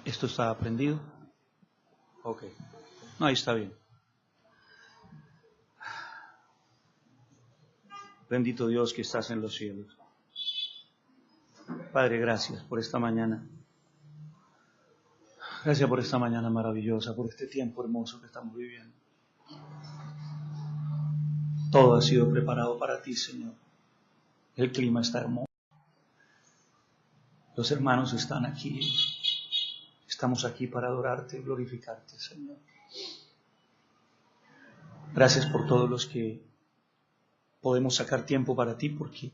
¿Esto está prendido? Ok. No, ahí está bien. Bendito Dios que estás en los cielos. Padre, gracias por esta mañana. Gracias por esta mañana maravillosa, por este tiempo hermoso que estamos viviendo. Todo ha sido preparado para ti, Señor. El clima está hermoso. Los hermanos están aquí. Estamos aquí para adorarte y glorificarte, Señor. Gracias por todos los que podemos sacar tiempo para ti, porque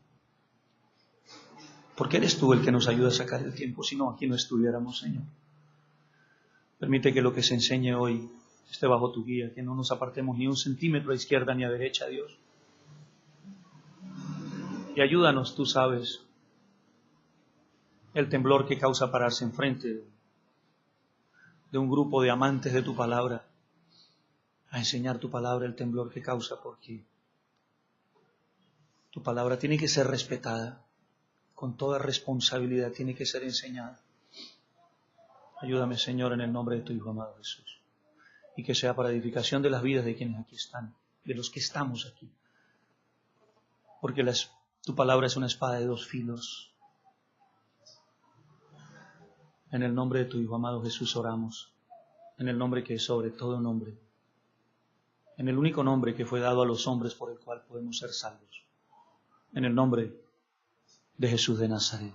eres tú el que nos ayuda a sacar el tiempo, si no, aquí no estuviéramos, Señor. Permite que lo que se enseñe hoy esté bajo tu guía, que no nos apartemos ni un centímetro a izquierda ni a derecha, Dios. Y ayúdanos, tú sabes, el temblor que causa pararse enfrente de un grupo de amantes de tu palabra, a enseñar tu palabra, el temblor que causa, porque tu palabra tiene que ser respetada, con toda responsabilidad tiene que ser enseñada. Ayúdame, Señor, en el nombre de tu Hijo amado Jesús, y que sea para edificación de las vidas de quienes aquí están, de los que estamos aquí, porque tu palabra es una espada de dos filos. En el nombre de tu Hijo amado Jesús oramos, en el nombre que es sobre todo nombre, en el único nombre que fue dado a los hombres por el cual podemos ser salvos, en el nombre de Jesús de Nazaret.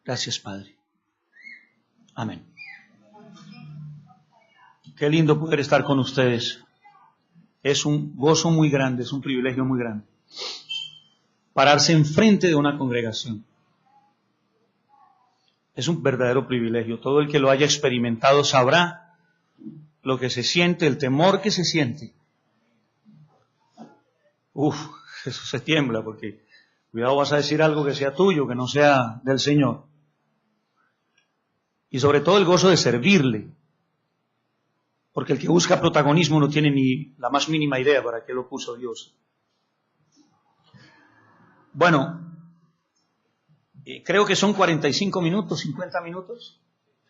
Gracias, Padre. Amén. Qué lindo poder estar con ustedes. Es un gozo muy grande, es un privilegio muy grande. Pararse enfrente de una congregación. Es un verdadero privilegio. Todo el que lo haya experimentado sabrá lo que se siente, el temor que se siente. Eso se tiembla porque cuidado, vas a decir algo que sea tuyo, que no sea del Señor. Y sobre todo el gozo de servirle. Porque el que busca protagonismo no tiene ni la más mínima idea para qué lo puso Dios. Bueno, creo que son 45 minutos, 50 minutos.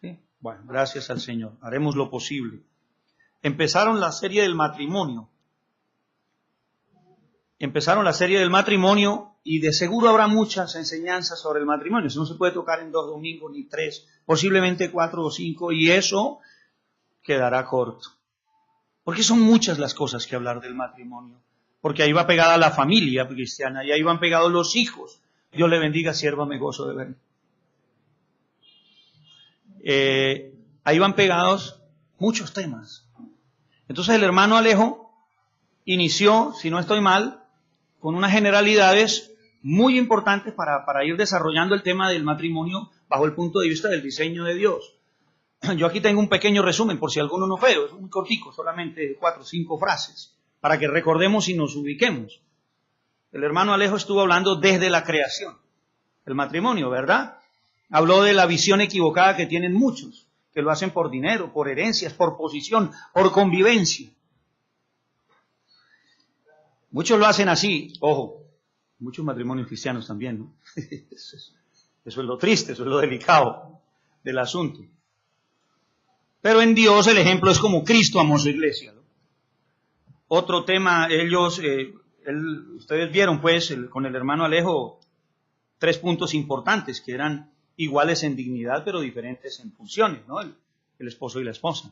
¿Sí? Bueno, gracias al Señor. Haremos lo posible. Empezaron la serie del matrimonio. Y de seguro habrá muchas enseñanzas sobre el matrimonio. Eso no se puede tocar en 2 domingos ni 3, posiblemente 4 o 5, y eso quedará corto. Porque son muchas las cosas que hablar del matrimonio. Porque ahí va pegada la familia cristiana, y ahí van pegados los hijos. Dios le bendiga, sierva, me gozo de verlo. Ahí van pegados muchos temas. Entonces el hermano Alejo inició, si no estoy mal, con unas generalidades muy importantes para ir desarrollando el tema del matrimonio bajo el punto de vista del diseño de Dios. Yo aquí tengo un pequeño resumen, por si alguno no veo, es muy cortico, solamente 4 o 5 frases, para que recordemos y nos ubiquemos. El hermano Alejo estuvo hablando desde la creación, el matrimonio, ¿verdad? Habló de la visión equivocada que tienen muchos, que lo hacen por dinero, por herencias, por posición, por convivencia. Muchos lo hacen así, ojo, muchos matrimonios cristianos también, ¿no? Eso es lo triste, eso es lo delicado del asunto. Pero en Dios el ejemplo es como Cristo amó su iglesia, ¿no? Otro tema, ustedes vieron pues con el hermano Alejo 3 puntos importantes que eran iguales en dignidad pero diferentes en funciones, ¿no? El esposo y la esposa.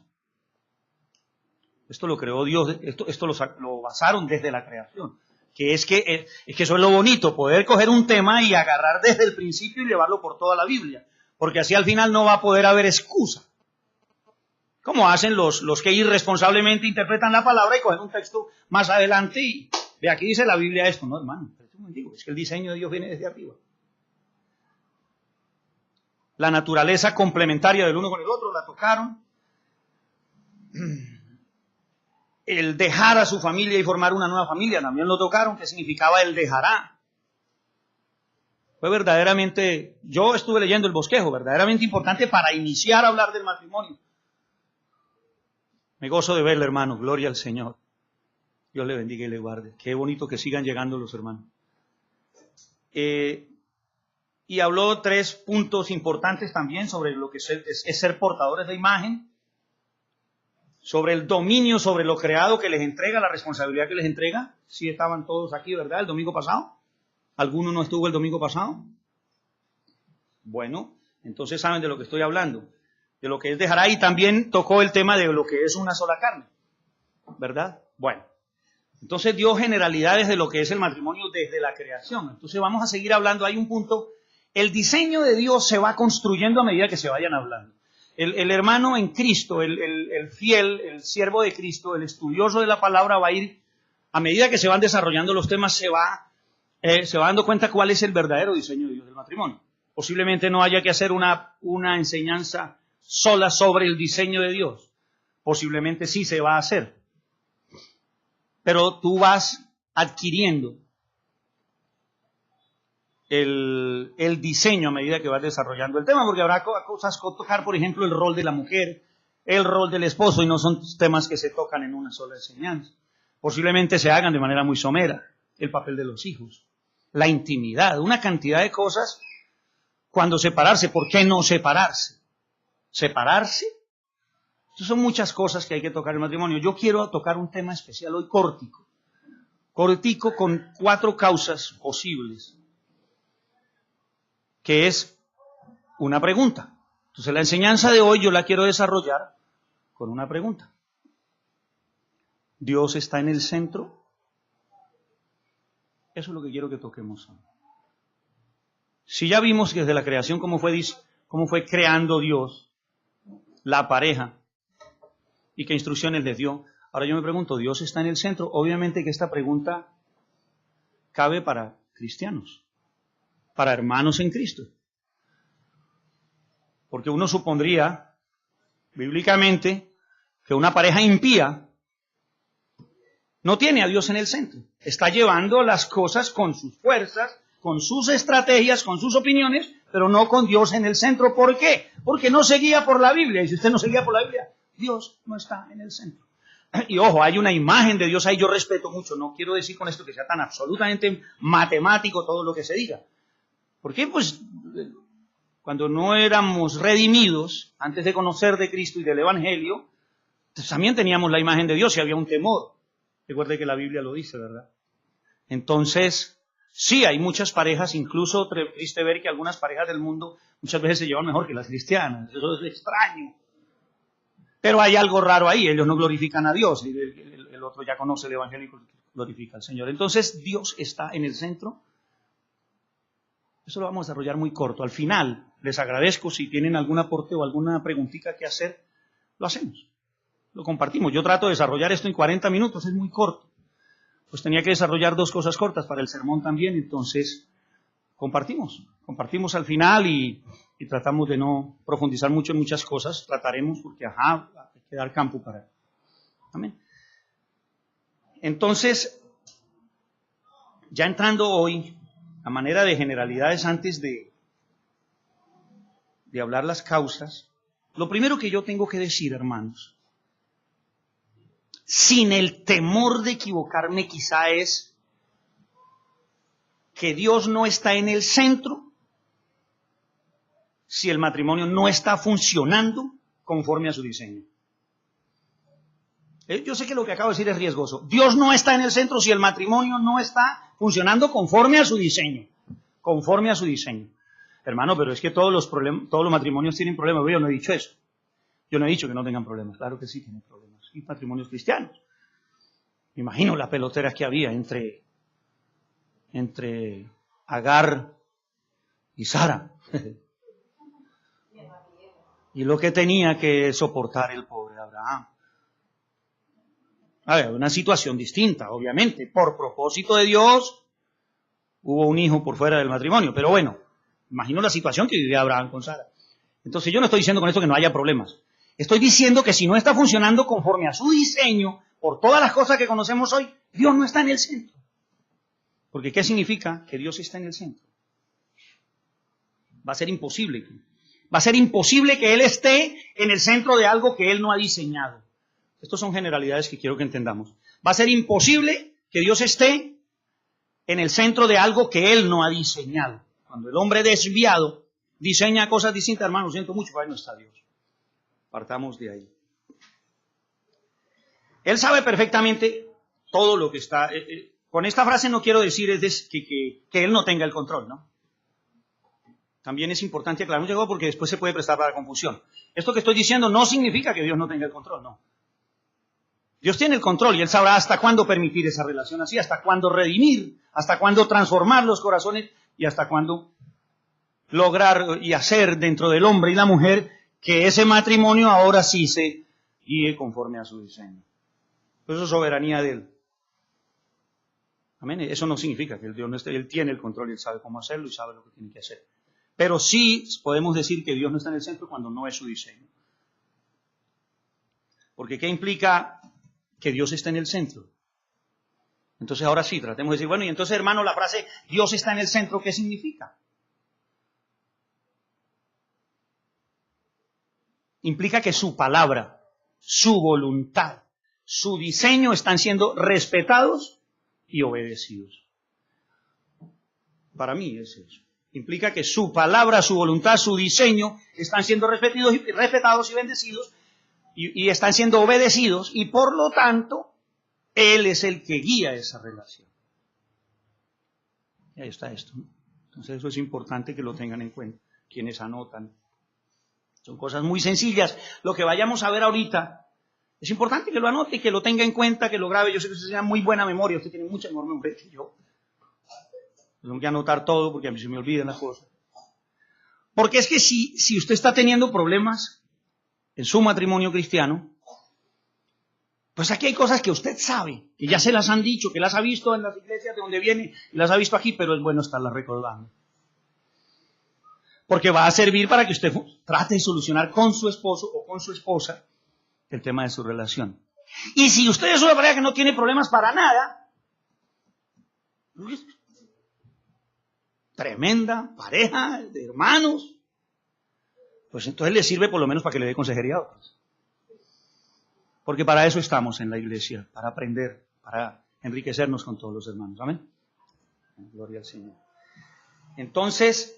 Esto lo creó Dios, esto lo basaron desde la creación. Es que eso es lo bonito, poder coger un tema y agarrar desde el principio y llevarlo por toda la Biblia. Porque así al final no va a poder haber excusa. Como hacen los que irresponsablemente interpretan la palabra y cogen un texto más adelante y ve, aquí dice la Biblia esto. No, hermano, es que el diseño de Dios viene desde arriba. La naturaleza complementaria del uno con el otro la tocaron. El dejar a su familia y formar una nueva familia también lo tocaron, que significaba el dejará. Fue verdaderamente, yo estuve leyendo el bosquejo, verdaderamente importante para iniciar a hablar del matrimonio. Me gozo de verle, hermano, gloria al Señor. Dios le bendiga y le guarde. Qué bonito que sigan llegando los hermanos. Y y habló 3 puntos importantes también sobre lo que es ser portadores de imagen, sobre el dominio sobre lo creado que les entrega, la responsabilidad que les entrega. Sí estaban todos aquí, ¿verdad? El domingo pasado. ¿Alguno no estuvo el domingo pasado? Bueno, entonces saben de lo que estoy hablando, de lo que es dejará, y también tocó el tema de lo que es una sola carne, ¿verdad? Bueno, entonces dio generalidades de lo que es el matrimonio desde la creación. Entonces vamos a seguir hablando. Hay un punto, el diseño de Dios se va construyendo a medida que se vayan hablando. El hermano en Cristo, el fiel, el siervo de Cristo, el estudioso de la palabra va a ir, a medida que se van desarrollando los temas, se va dando cuenta cuál es el verdadero diseño de Dios del matrimonio. Posiblemente no haya que hacer una enseñanza sola sobre el diseño de Dios. Posiblemente sí se va a hacer. Pero tú vas adquiriendo el diseño a medida que vas desarrollando el tema, porque habrá cosas que tocar, por ejemplo, el rol de la mujer, el rol del esposo, y no son temas que se tocan en una sola enseñanza. Posiblemente se hagan de manera muy somera, el papel de los hijos, la intimidad, una cantidad de cosas. Cuando separarse, ¿por qué no separarse? ¿Separarse? Estas son muchas cosas que hay que tocar en el matrimonio. Yo quiero tocar un tema especial hoy cortico con 4 causas posibles, que es una pregunta. Entonces la enseñanza de hoy yo la quiero desarrollar con una pregunta. ¿Dios está en el centro? Eso es lo que quiero que toquemos hoy. Si ya vimos desde la creación cómo fue creando Dios la pareja y qué instrucciones les dio, ahora yo me pregunto, ¿Dios está en el centro? Obviamente que esta pregunta cabe para cristianos, para hermanos en Cristo. Porque uno supondría, bíblicamente, que una pareja impía no tiene a Dios en el centro. Está llevando las cosas con sus fuerzas, con sus estrategias, con sus opiniones, pero no con Dios en el centro. ¿Por qué? Porque no se guía por la Biblia. Y si usted no se guía por la Biblia, Dios no está en el centro. Y ojo, hay una imagen de Dios ahí, yo respeto mucho. No quiero decir con esto que sea tan absolutamente matemático todo lo que se diga. ¿Por qué? Pues cuando no éramos redimidos, antes de conocer de Cristo y del Evangelio, pues también teníamos la imagen de Dios y había un temor. Recuerde que la Biblia lo dice, ¿verdad? Entonces, sí, hay muchas parejas, incluso triste ver que algunas parejas del mundo muchas veces se llevan mejor que las cristianas. Eso es extraño. Pero hay algo raro ahí, ellos no glorifican a Dios, el otro ya conoce el Evangelio y glorifica al Señor. Entonces, ¿Dios está en el centro? Eso lo vamos a desarrollar muy corto. Al final, les agradezco si tienen algún aporte o alguna preguntita que hacer, lo hacemos, lo compartimos. Yo trato de desarrollar esto en 40 minutos, es muy corto. Pues tenía que desarrollar 2 cosas cortas para el sermón también, entonces compartimos al final y tratamos de no profundizar mucho en muchas cosas, trataremos porque hay que dar campo para. Amén. Entonces, ya entrando hoy, a manera de generalidades antes de hablar las causas, lo primero que yo tengo que decir, hermanos, sin el temor de equivocarme quizá, es que Dios no está en el centro si el matrimonio no está funcionando conforme a su diseño. Yo sé que lo que acabo de decir es riesgoso. Dios no está en el centro si el matrimonio no está funcionando conforme a su diseño. Conforme a su diseño. Hermano, pero es que todos los matrimonios tienen problemas. Yo no he dicho eso. Yo no he dicho que no tengan problemas. Claro que sí tienen problemas. Y matrimonios cristianos. Me imagino las peloteras que había entre Agar y Sara. Y lo que tenía que soportar el pobre Abraham. A ver, una situación distinta, obviamente. Por propósito de Dios, hubo un hijo por fuera del matrimonio. Pero bueno, imagino la situación que vivía Abraham con Sara. Entonces yo no estoy diciendo con esto que no haya problemas. Estoy diciendo que si no está funcionando conforme a su diseño, por todas las cosas que conocemos hoy, Dios no está en el centro. Porque ¿qué significa que Dios está en el centro? Va a ser imposible. Va a ser imposible que Él esté en el centro de algo que Él no ha diseñado. Estas son generalidades que quiero que entendamos. Va a ser imposible que Dios esté en el centro de algo que Él no ha diseñado. Cuando el hombre desviado diseña cosas distintas, hermano, siento mucho, ahí no está Dios. Partamos de ahí. Él sabe perfectamente todo lo que está... con esta frase no quiero decir que Él no tenga el control, ¿no? También es importante aclarar un poco porque después se puede prestar para confusión. Esto que estoy diciendo no significa que Dios no tenga el control, no. Dios tiene el control y Él sabrá hasta cuándo permitir esa relación así, hasta cuándo redimir, hasta cuándo transformar los corazones y hasta cuándo lograr y hacer dentro del hombre y la mujer que ese matrimonio ahora sí se guíe conforme a su diseño. Eso es soberanía de Él. Amén. Eso no significa que Dios no esté, Él tiene el control y Él sabe cómo hacerlo y sabe lo que tiene que hacer. Pero sí podemos decir que Dios no está en el centro cuando no es su diseño. Porque ¿qué implica que Dios está en el centro? Entonces ahora sí, tratemos de decir, bueno, y entonces hermano, la frase Dios está en el centro, ¿qué significa? Implica que su palabra, su voluntad, su diseño están siendo respetados y obedecidos. Para mí es eso. Implica que su palabra, su voluntad, su diseño están siendo respetados y bendecidos y están siendo obedecidos y por lo tanto Él es el que guía esa relación. Y ahí está esto, ¿no? Entonces eso es importante que lo tengan en cuenta quienes anotan. Son cosas muy sencillas. Lo que vayamos a ver ahorita es importante que lo anote, que lo tenga en cuenta, que lo grabe. Yo sé que usted tiene muy buena memoria, usted tiene mucha mejor memoria que yo. Tengo que anotar todo porque a mí se me olvidan las cosas. Porque es que si usted está teniendo problemas en su matrimonio cristiano, pues aquí hay cosas que usted sabe, que ya se las han dicho, que las ha visto en las iglesias de donde viene y las ha visto aquí, pero es bueno estarlas recordando. Porque va a servir para que usted trate de solucionar con su esposo o con su esposa el tema de su relación. Y si usted es una pareja que no tiene problemas para nada, tremenda pareja de hermanos, pues entonces le sirve por lo menos para que le dé consejería a otros. Porque para eso estamos en la iglesia, para aprender, para enriquecernos con todos los hermanos. Amén. Gloria al Señor. Entonces,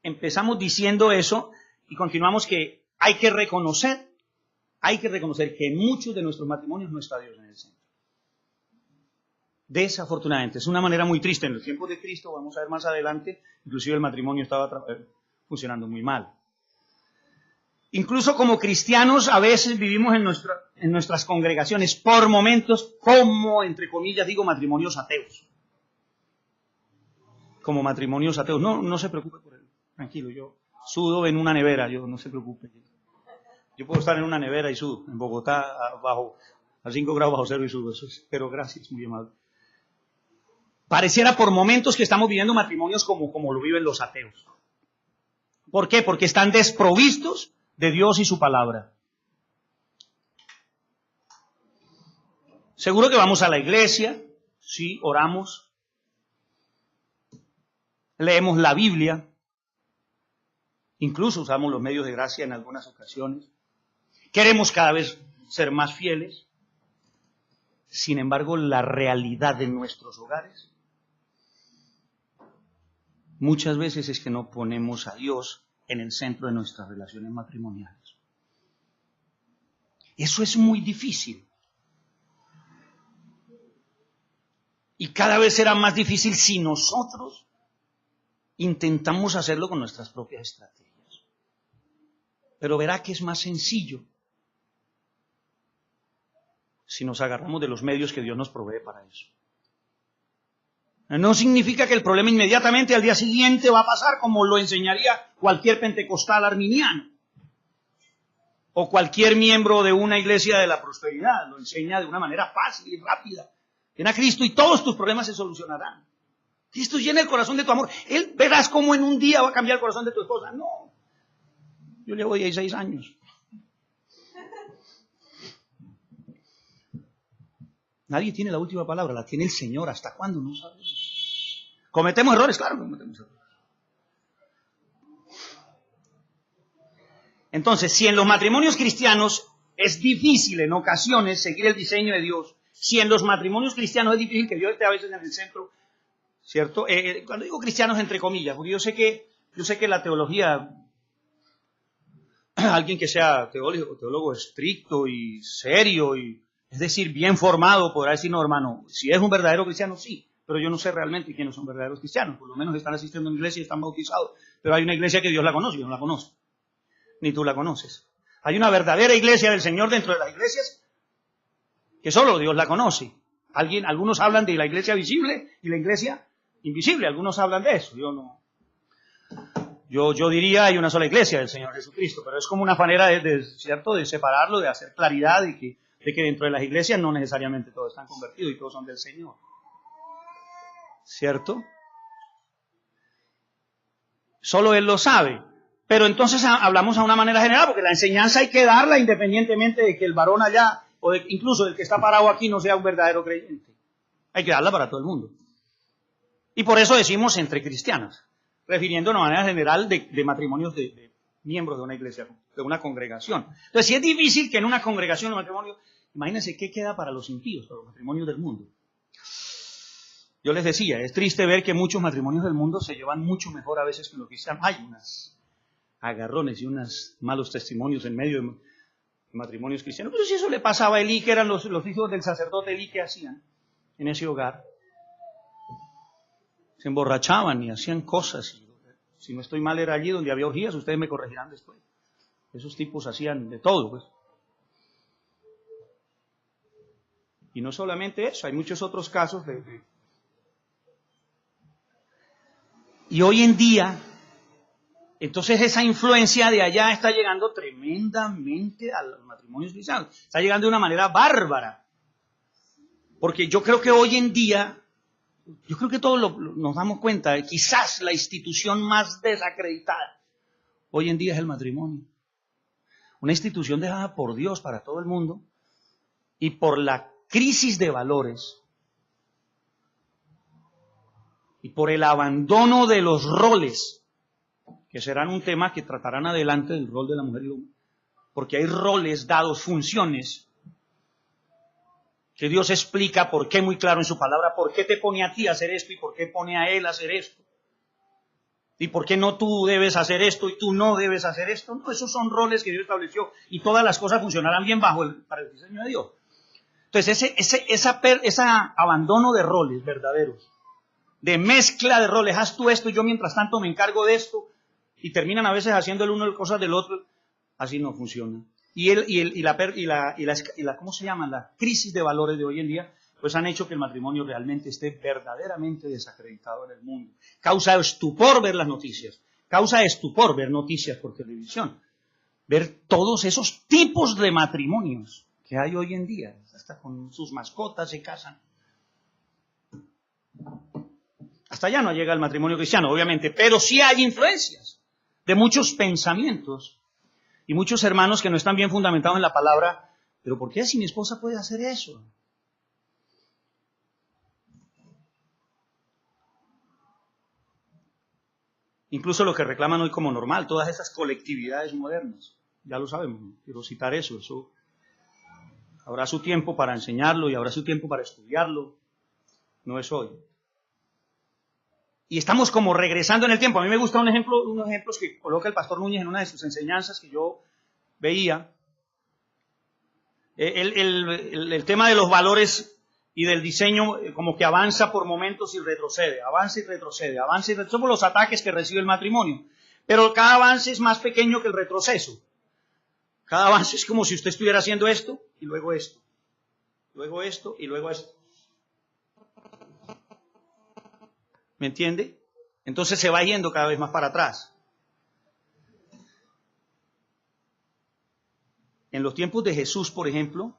empezamos diciendo eso y continuamos que hay que reconocer que en muchos de nuestros matrimonios no está Dios en el centro. Desafortunadamente, es una manera muy triste. En los tiempos de Cristo, vamos a ver más adelante, inclusive el matrimonio estaba funcionando muy mal. Incluso como cristianos a veces vivimos en nuestras congregaciones por momentos como, entre comillas, digo, matrimonios ateos. Como matrimonios ateos. No se preocupe por él. Tranquilo, yo sudo en una nevera, no se preocupe. Yo puedo estar en una nevera y sudo. En Bogotá a 5 grados bajo cero y sudo. Eso es, pero gracias, muy amable. Pareciera por momentos que estamos viviendo matrimonios como lo viven los ateos. ¿Por qué? Porque están desprovistos de Dios y su palabra. Seguro que vamos a la iglesia, sí, oramos, leemos la Biblia, incluso usamos los medios de gracia en algunas ocasiones. Queremos cada vez ser más fieles. Sin embargo, la realidad de nuestros hogares muchas veces es que no ponemos a Dios en el centro de nuestras relaciones matrimoniales. Eso es muy difícil. Y cada vez será más difícil si nosotros intentamos hacerlo con nuestras propias estrategias. Pero verá que es más sencillo si nos agarramos de los medios que Dios nos provee para eso. No significa que el problema inmediatamente al día siguiente va a pasar como lo enseñaría cualquier pentecostal arminiano o cualquier miembro de una iglesia de la prosperidad. Lo enseña de una manera fácil y rápida. Ven a Cristo y todos tus problemas se solucionarán. Cristo llena el corazón de tu amor. Él verás cómo en un día va a cambiar el corazón de tu esposa. No. Yo llevo 16 años. Nadie tiene la última palabra, la tiene el Señor. ¿Hasta cuándo? No sabemos. ¿Cometemos errores? Claro que cometemos errores. Entonces, si en los matrimonios cristianos es difícil en ocasiones seguir el diseño de Dios, si en los matrimonios cristianos es difícil que Dios esté a veces en el centro, ¿cierto? Cuando digo cristianos entre comillas, porque yo sé que la teología, alguien que sea teólogo estricto y serio, y es decir, bien formado, podrá decir, no, hermano, si es un verdadero cristiano, sí, pero yo no sé realmente quiénes son verdaderos cristianos, por lo menos están asistiendo a una iglesia y están bautizados, pero hay una iglesia que Dios la conoce, yo no la conozco, ni tú la conoces. Hay una verdadera iglesia del Señor dentro de las iglesias que solo Dios la conoce. Algunos hablan de la iglesia visible y la iglesia invisible, algunos hablan de eso, yo no. Yo diría hay una sola iglesia del Señor Jesucristo, pero es como una manera ¿cierto?, de separarlo, de hacer claridad de que dentro de las iglesias no necesariamente todos están convertidos y todos son del Señor. ¿Cierto? Solo Él lo sabe. Pero entonces hablamos a una manera general, porque la enseñanza hay que darla independientemente de que el varón allá, o incluso el que está parado aquí, no sea un verdadero creyente. Hay que darla para todo el mundo. Y por eso decimos entre cristianos, refiriéndonos de manera general de matrimonios de miembros de una iglesia, de una congregación. Entonces, si es difícil que en una congregación o matrimonio, imagínense qué queda para los impíos, para los matrimonios del mundo. Yo les decía, es triste ver que muchos matrimonios del mundo se llevan mucho mejor a veces que los cristianos. Hay unas agarrones y unos malos testimonios en medio de matrimonios cristianos. Pero si eso le pasaba a Elí, que eran los hijos del sacerdote Elí, ¿qué hacían en ese hogar? Se emborrachaban y hacían cosas. Si no estoy mal, era allí donde había orgías, ustedes me corregirán después. Esos tipos hacían de todo, pues. Y no solamente eso, hay muchos otros casos Y hoy en día, entonces esa influencia de allá está llegando tremendamente a los matrimonios cristianos. Está llegando de una manera bárbara. Porque yo creo que hoy en día, yo creo que todos nos damos cuenta, quizás la institución más desacreditada hoy en día es el matrimonio. Una institución dejada por Dios para todo el mundo y por la crisis de valores y por el abandono de los roles, que serán un tema que tratarán adelante del rol de la mujer y el hombre, porque hay roles dados, funciones, que Dios explica por qué muy claro en su palabra, por qué te pone a ti a hacer esto y por qué pone a él a hacer esto. Y por qué no tú debes hacer esto y tú no debes hacer esto. No, esos son roles que Dios estableció y todas las cosas funcionarán bien para el diseño de Dios. Entonces ese abandono de roles verdaderos, de mezcla de roles, haz tú esto y yo mientras tanto me encargo de esto, y terminan a veces haciendo el uno cosas del otro, así no funciona. ¿Cómo se llama? La crisis de valores de hoy en día, pues han hecho que el matrimonio realmente esté verdaderamente desacreditado en el mundo. Causa estupor ver las noticias, causa estupor ver noticias por televisión, ver todos esos tipos de matrimonios que hay hoy en día, hasta con sus mascotas se casan. Hasta allá no llega el matrimonio cristiano, obviamente, pero sí hay influencias de muchos pensamientos y muchos hermanos que no están bien fundamentados en la palabra. ¿Pero por qué si mi esposa puede hacer eso? Incluso lo que reclaman hoy como normal, todas esas colectividades modernas, ya lo sabemos, quiero citar eso habrá su tiempo para enseñarlo y habrá su tiempo para estudiarlo, no es hoy. Y estamos como regresando en el tiempo. A mí me gusta unos ejemplos que coloca el pastor Núñez en una de sus enseñanzas que yo veía. El tema de los valores y del diseño como que avanza por momentos y retrocede, avanza y retrocede, avanza y retrocede. Son los ataques que recibe el matrimonio. Pero cada avance es más pequeño que el retroceso. Cada avance es como si usted estuviera haciendo esto y luego esto. Luego esto y luego esto. ¿Me entiende? Entonces se va yendo cada vez más para atrás. En los tiempos de Jesús, por ejemplo,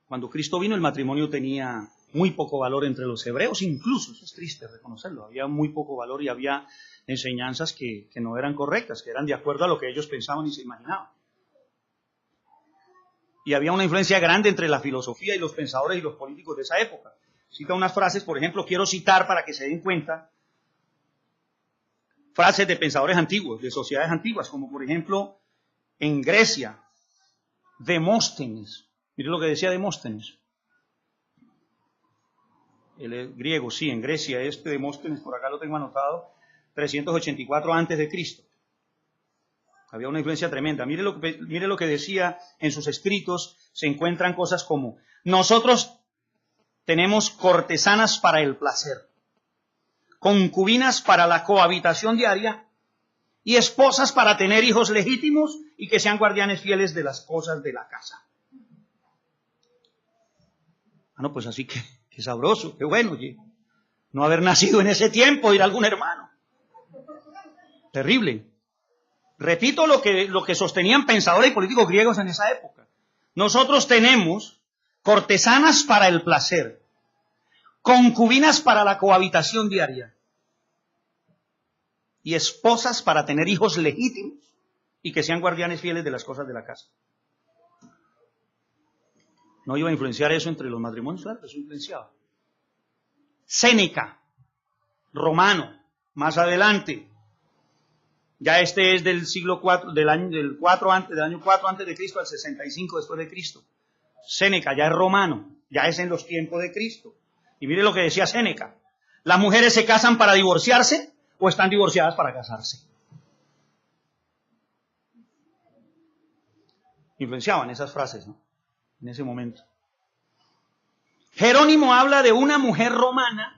cuando Cristo vino, el matrimonio tenía muy poco valor entre los hebreos, incluso, eso es triste reconocerlo, había muy poco valor y había enseñanzas que no eran correctas, que eran de acuerdo a lo que ellos pensaban y se imaginaban. Y había una influencia grande entre la filosofía y los pensadores y los políticos de esa época. Cita unas frases, por ejemplo, quiero citar para que se den cuenta, frases de pensadores antiguos, de sociedades antiguas, como por ejemplo en Grecia, Demóstenes. Mire lo que decía Demóstenes. Él es griego, sí, en Grecia. Demóstenes, por acá lo tengo anotado, 384 antes de Cristo. Había una influencia tremenda. Mire lo que decía en sus escritos. Se encuentran cosas como: nosotros tenemos cortesanas para el placer, concubinas para la cohabitación diaria y esposas para tener hijos legítimos y que sean guardianes fieles de las cosas de la casa. No, pues así que qué sabroso, qué bueno, oye. No haber nacido en ese tiempo, dirá algún hermano. Terrible. Repito lo que sostenían pensadores y políticos griegos en esa época. Nosotros tenemos cortesanas para el placer, concubinas para la cohabitación diaria y esposas para tener hijos legítimos y que sean guardianes fieles de las cosas de la casa. ¿No iba a influenciar eso entre los matrimonios? Claro, eso influenciaba. Séneca, romano, más adelante. Ya este es del siglo IV, del año 4 antes de Cristo al 65 después de Cristo. Séneca ya es romano, ya es en los tiempos de Cristo. Y mire lo que decía Séneca: ¿las mujeres se casan para divorciarse o están divorciadas para casarse? Influenciaban esas frases, ¿no? En ese momento. Jerónimo habla de una mujer romana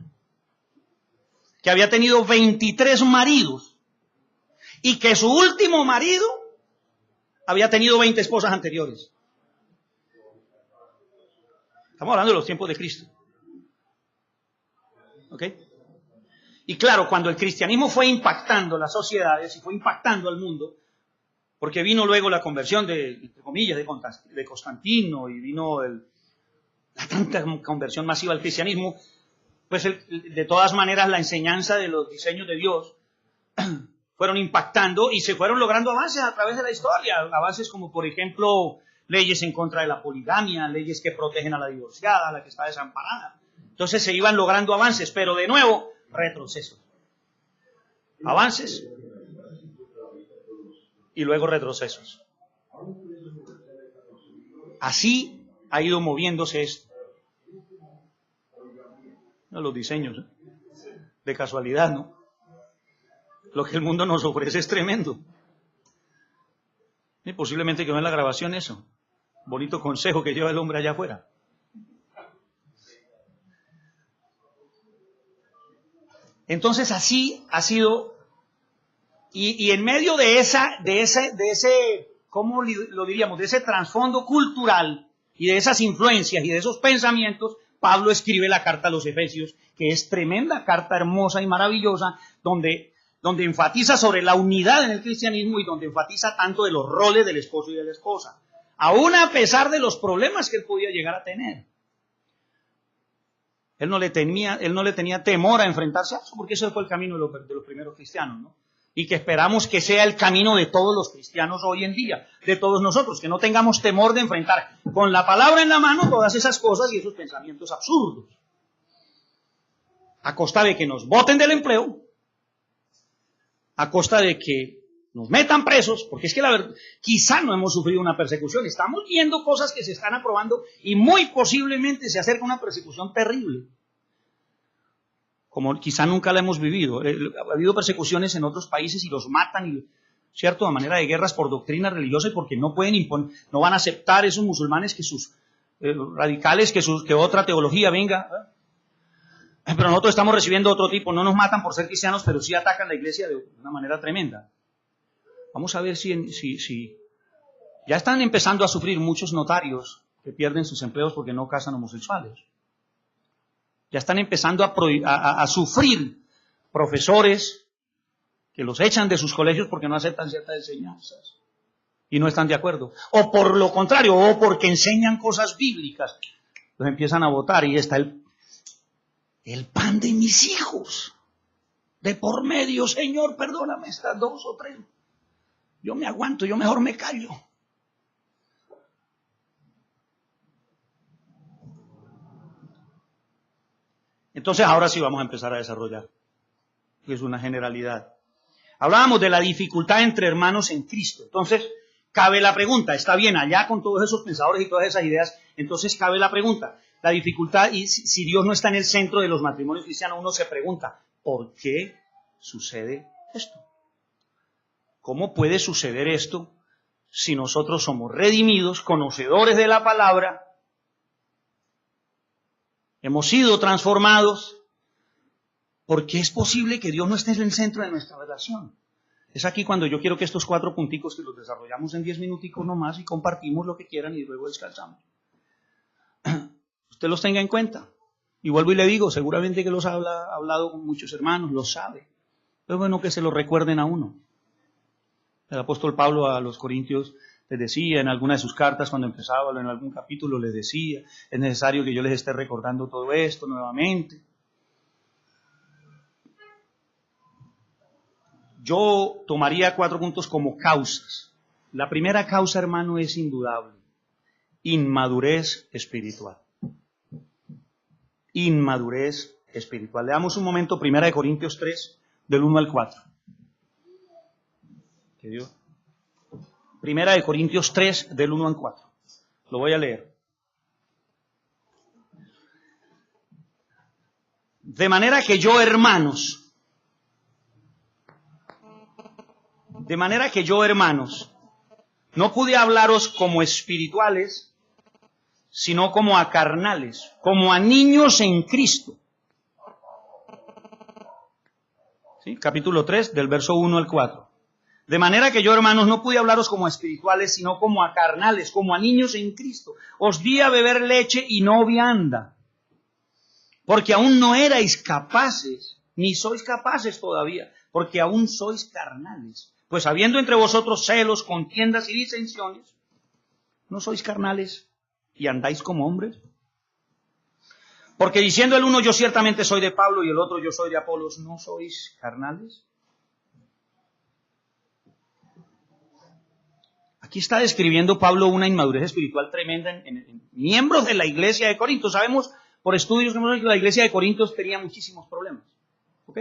que había tenido 23 maridos y que su último marido había tenido 20 esposas anteriores. Estamos hablando de los tiempos de Cristo. ¿Ok? Y claro, cuando el cristianismo fue impactando las sociedades y fue impactando al mundo, porque vino luego la conversión entre comillas, de Constantino, y vino la tanta conversión masiva al cristianismo, pues de todas maneras la enseñanza de los diseños de Dios fueron impactando y se fueron logrando avances a través de la historia. Avances como, por ejemplo, leyes en contra de la poligamia, leyes que protegen a la divorciada, a la que está desamparada. Entonces se iban logrando avances, pero de nuevo, retrocesos. Avances y luego retrocesos. Así ha ido moviéndose esto. Los diseños, de casualidad, ¿no? Lo que el mundo nos ofrece es tremendo. Y posiblemente quedó en la grabación eso. Bonito consejo que lleva el hombre allá afuera. Entonces así ha sido, y en medio de ese, ¿cómo lo diríamos? De ese trasfondo cultural y de esas influencias y de esos pensamientos, Pablo escribe la carta a los Efesios, que es tremenda carta, hermosa y maravillosa, donde enfatiza sobre la unidad en el cristianismo y donde enfatiza tanto de los roles del esposo y de la esposa, aún a pesar de los problemas que él podía llegar a tener. Él no le tenía temor a enfrentarse a eso, porque ese fue el camino de los primeros cristianos, ¿no? Y que esperamos que sea el camino de todos los cristianos hoy en día, de todos nosotros, que no tengamos temor de enfrentar con la palabra en la mano todas esas cosas y esos pensamientos absurdos, a costa de que nos boten del empleo, a costa de que nos metan presos, porque es que la verdad, quizá no hemos sufrido una persecución, estamos viendo cosas que se están aprobando y muy posiblemente se acerca una persecución terrible, como quizá nunca la hemos vivido. Ha habido persecuciones en otros países y los matan, ¿cierto?, a manera de guerras por doctrina religiosa y porque no pueden imponer, no van a aceptar esos musulmanes que sus radicales, que otra teología venga. Pero nosotros estamos recibiendo otro tipo, no nos matan por ser cristianos, pero sí atacan la iglesia de una manera tremenda. Vamos a ver si ya están empezando a sufrir muchos notarios que pierden sus empleos porque no casan homosexuales. Ya están empezando a sufrir profesores que los echan de sus colegios porque no aceptan ciertas enseñanzas y no están de acuerdo. O por lo contrario, o porque enseñan cosas bíblicas, los empiezan a votar y está el pan de mis hijos. De por medio, Señor, perdóname estas 2 o 3. Yo me aguanto, yo mejor me callo. Entonces ahora sí vamos a empezar a desarrollar, que es una generalidad. Hablábamos de la dificultad entre hermanos en Cristo. Entonces cabe la pregunta, está bien, allá con todos esos pensadores y todas esas ideas, entonces cabe la pregunta, la dificultad, y si Dios no está en el centro de los matrimonios cristianos, uno se pregunta, ¿por qué sucede esto? ¿Cómo puede suceder esto si nosotros somos redimidos, conocedores de la palabra, hemos sido transformados? ¿Por qué es posible que Dios no esté en el centro de nuestra relación? Es aquí cuando yo quiero que estos 4 punticos que los desarrollamos en 10 minuticos nomás y compartimos lo que quieran y luego descansamos. Usted los tenga en cuenta. Y vuelvo y le digo, seguramente que los ha hablado con muchos hermanos, los sabe. Es bueno que se lo recuerden a uno. El apóstol Pablo a los Corintios les decía en alguna de sus cartas, cuando empezaba en algún capítulo, les decía, es necesario que yo les esté recordando todo esto nuevamente. Yo tomaría 4 puntos como causas. La primera causa, hermano, es indudable. Inmadurez espiritual. Inmadurez espiritual. Leamos un momento 1 Corintios 3, del 1 al 4. ¿Qué dio? 1 Corintios 3, del 1 al 4. Lo voy a leer. De manera que yo, hermanos, no pude hablaros como espirituales, sino como a carnales, como a niños en Cristo. ¿Sí? Capítulo 3, del verso 1 al 4. De manera que yo, hermanos, no pude hablaros como a espirituales, sino como a carnales, como a niños en Cristo. Os di a beber leche y no vianda, porque aún no erais capaces, ni sois capaces todavía, porque aún sois carnales. Pues habiendo entre vosotros celos, contiendas y disensiones, ¿no sois carnales y andáis como hombres? Porque diciendo el uno, yo ciertamente soy de Pablo, y el otro, yo soy de Apolos, ¿no sois carnales? Aquí está describiendo Pablo una inmadurez espiritual tremenda en miembros de la iglesia de Corinto. Sabemos por estudios que la iglesia de Corinto tenía muchísimos problemas. ¿Ok?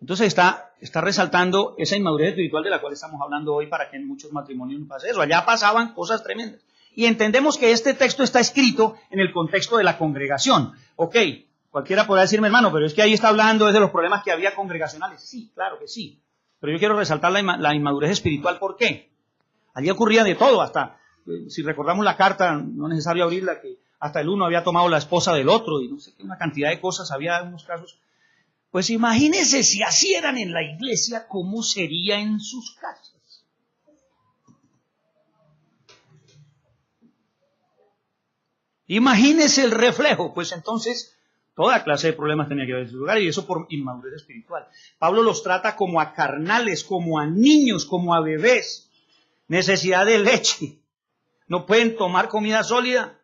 Entonces está resaltando esa inmadurez espiritual de la cual estamos hablando hoy para que en muchos matrimonios no pase eso. Allá pasaban cosas tremendas. Y entendemos que este texto está escrito en el contexto de la congregación. Ok, cualquiera podrá decirme, hermano, pero es que ahí está hablando de los problemas que había congregacionales. Sí, claro que sí. Pero yo quiero resaltar la inmadurez espiritual. ¿Por qué? Allí ocurría de todo, hasta, si recordamos la carta, no es necesario abrirla, que hasta el uno había tomado la esposa del otro, y no sé qué, una cantidad de cosas, había unos casos. Pues imagínense si así eran en la iglesia, ¿cómo sería en sus casas? Imagínense el reflejo, pues entonces toda clase de problemas tenía que haber en su lugar, y eso por inmadurez espiritual. Pablo los trata como a carnales, como a niños, como a bebés, necesidad de leche, no pueden tomar comida sólida.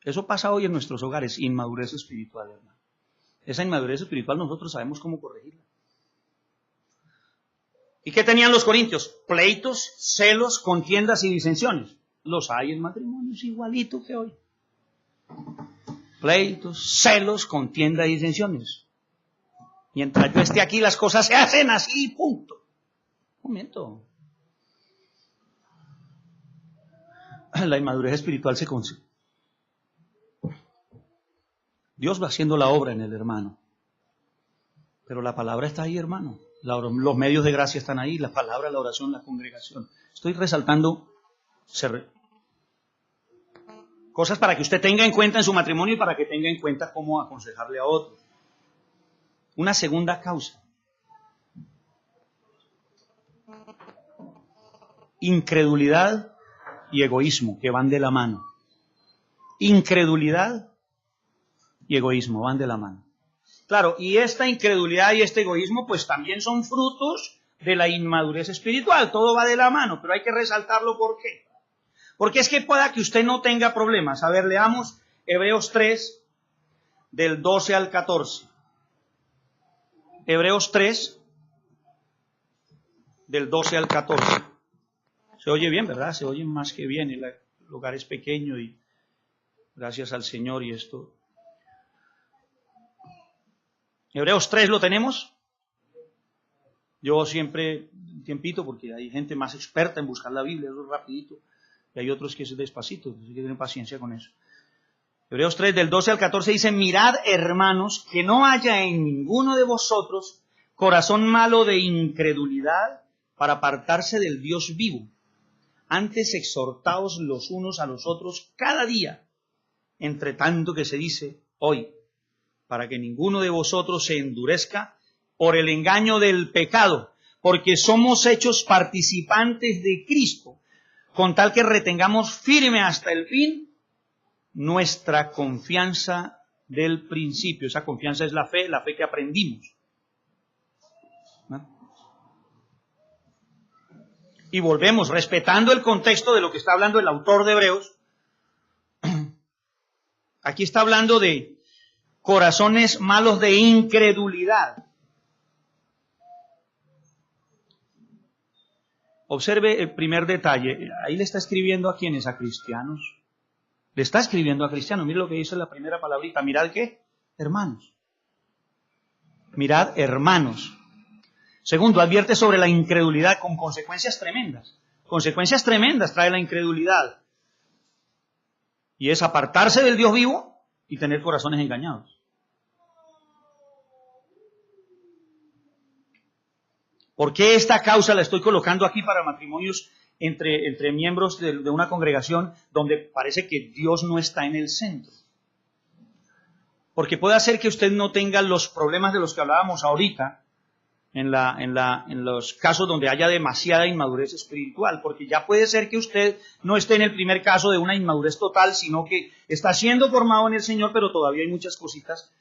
Eso pasa hoy en nuestros hogares, inmadurez espiritual, hermano. Esa inmadurez espiritual nosotros sabemos cómo corregirla. ¿Y qué tenían los corintios? Pleitos, celos, contiendas y disensiones. Los hay en matrimonios igualito que hoy. Pleitos, celos, contiendas y disensiones. Mientras yo esté aquí, las cosas se hacen así, punto. Un momento. La inmadurez espiritual se consigue. Dios va haciendo la obra en el hermano. Pero la palabra está ahí, hermano. Los medios de gracia están ahí. La palabra, la oración, la congregación. Estoy resaltando cosas para que usted tenga en cuenta en su matrimonio y para que tenga en cuenta cómo aconsejarle a otros. Una segunda causa. Incredulidad y egoísmo, que van de la mano. Incredulidad y egoísmo van de la mano. Claro, y esta incredulidad y este egoísmo pues también son frutos de la inmadurez espiritual. Todo va de la mano, pero hay que resaltarlo. ¿Por qué? Porque es que pueda que usted no tenga problemas. A ver, leamos Hebreos 3, del 12 al 14. Hebreos 3, del 12 al 14. Se oye bien, ¿verdad? Se oye más que bien. El lugar es pequeño y gracias al Señor y esto. Hebreos 3, ¿lo tenemos? Yo siempre, un tiempito, porque hay gente más experta en buscar la Biblia, eso es rapidito. Y hay otros que es despacito, así que tienen paciencia con eso. Hebreos 3, del 12 al 14 dice, mirad, hermanos, que no haya en ninguno de vosotros corazón malo de incredulidad para apartarse del Dios vivo. Antes exhortaos los unos a los otros cada día, entre tanto que se dice hoy, para que ninguno de vosotros se endurezca por el engaño del pecado, porque somos hechos participantes de Cristo, con tal que retengamos firme hasta el fin nuestra confianza del principio. Esa confianza es la fe que aprendimos. ¿No? Y volvemos, respetando el contexto de lo que está hablando el autor de Hebreos. Aquí está hablando de corazones malos de incredulidad. Observe el primer detalle. Ahí le está escribiendo a quienes, a cristianos. Le está escribiendo a cristianos. Mire lo que dice la primera palabrita. Mirad ¿qué? Hermanos. Mirad hermanos. Segundo, advierte sobre la incredulidad con consecuencias tremendas. Consecuencias tremendas trae la incredulidad. Y es apartarse del Dios vivo y tener corazones engañados. ¿Por qué esta causa la estoy colocando aquí para matrimonios entre miembros de una congregación donde parece que Dios no está en el centro? Porque puede hacer que usted no tenga los problemas de los que hablábamos ahorita en los casos donde haya demasiada inmadurez espiritual, porque ya puede ser que usted no esté en el primer caso de una inmadurez total, sino que está siendo formado en el Señor, pero todavía hay muchas cositas